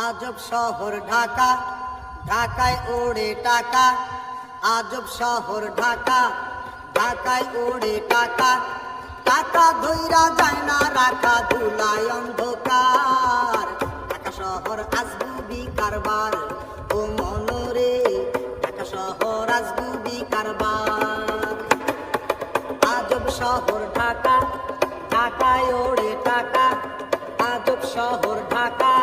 আজব শহর ঢাকা, ঢাকায় ওড়ে টাকা। আজব শহর ঢাকা, ঢাকায় ওড়ে টাকা। টাকা ধইরা যায় না রাখা, ধুলায় অন্ধকার। ঢাকা শহর আজগুবি কারবার, ও মনরে ঢাকা শহর আজগুবি কারবার। আজব শহর ঢাকা, ঢাকায় ওড়ে টাকা। আজব শহর ঢাকা,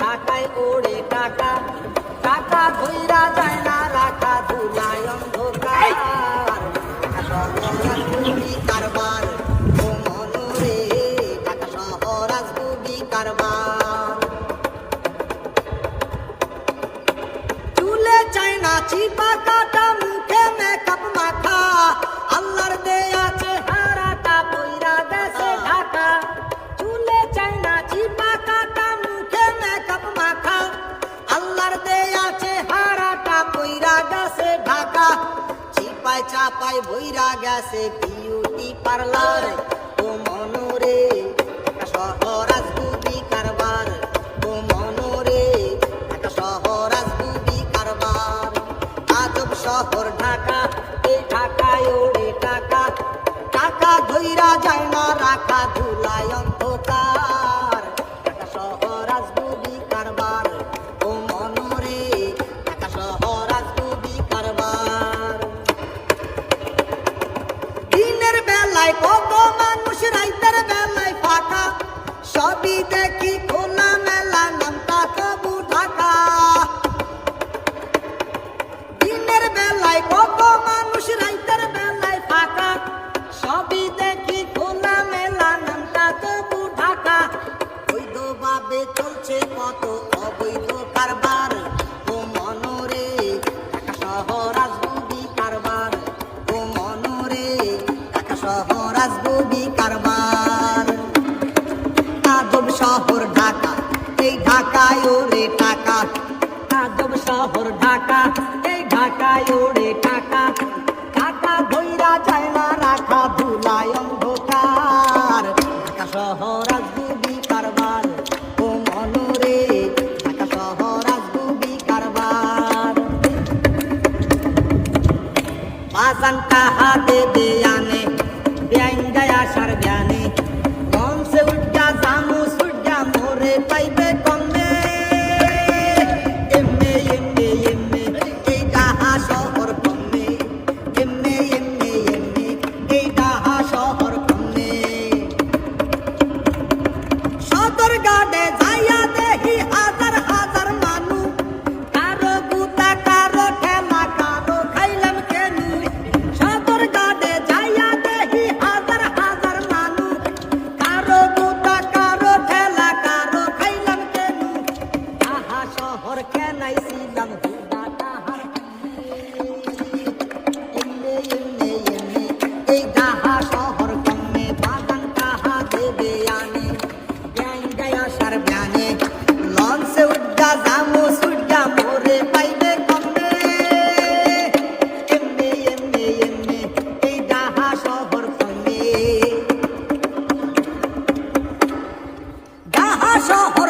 ঢাকায় ওড়ে টাকা। টাকা ধইরা যায় না রাখা, ধুলায় অন্ধকার। ঢাকা শহর আজগুবি কারবার, ও মনরে ঢাকা শহর আজগুবি কারবার। চুলে চায় না চিপা কাটা, মুখে মেকআপ মাখা। আল্লাহর দেয়া চেহারাটা পইরা গেছে ঢাকা। চুলে চায় না চিপা কাটা, মুখে মেকআপ মাখা। আল্লাহর দেয়া চেহারাটা পইরা গেছে ঢাকা। চিপায় চাপায় ভইরা গেছে বিউটি পার্লার, ও মনরে ঢাকা শহর আজগুবি কারবার। ও মনরে ঢাকা শহর আজগুবি কারবার। আজব শহর ঢাকা, এই ঢাকায় ওড়ে টাকা। টাকা ধইরা যায় না রাখা, ধুলায় অন্ধকার। ঢাকা শহর আজগুবি কারবার, ও মনরে ঢাকা শহর আজগুবি কারবার। দিনের বেলায় কত মানুষ, রাইতের বেলায় ফাঁকা। সবই দেখি খোলা মেলা, নামটা তবু ঢাকা। দিনের বেলায় কত মানুষ, রাইতের বেলায় ফাঁকা। সবই দেখি খোলা মেলা, নামটা তবু ঢাকা। বৈধভাবে চলছে কত অবৈধ কারবার, ও মনরে ঢাকা শহর আজগুবি কারবার। ও মনরে ঢাকা শহর আজগুবি কারবার। আজব শহর ঢাকা, এই ঢাকায় ওড়ে টাকা। আজব শহর ঢাকা, এই ঢাকায় ওড়ে টাকা। টাকা ধইরা যায় না রাখা, ধুলায় অন্ধকার। ঢাকা শহর আজগুবি কারবার, ও মনরে ঢাকা শহর আজগুবি কারবার। বাজান টাহা দেবে আনে, ব্যাং যায় আসার জ্ঞানে। মঞ্চে উঠা জামু সুডা, মোরে পাইবে কমে। এমে এমে এমে এই ঢাকা শহর কমে। এমে এমে এমে এই ঢাকা শহর কমে। সদর গাড়ে যাইয়া দেখি হাজার হাজার মানুষ। কারো গুতা, কারো ঠেলা, কারো খাইলাম কেনু। সদর গাড়ে যাইয়া দেখি হাজার হাজার মানুষ। কারো গুতা, কারো ঠেলা, কারো খাইলাম কেনু। ঢাকা শহর কেনাইছিলাম হুদা তাহার। এমনে এমনে এমনে এই ঢাকা শহর কমে। বাগান টাহা দেবে আনে, ব্যাং যায় আসার জ্ঞানে। লঞ্চে উঠা জামু সুডা, মোরে পাইবে কমে। এমনে এমনে এমনে এই ঢাকা শহর কমে। ঢাকা শহর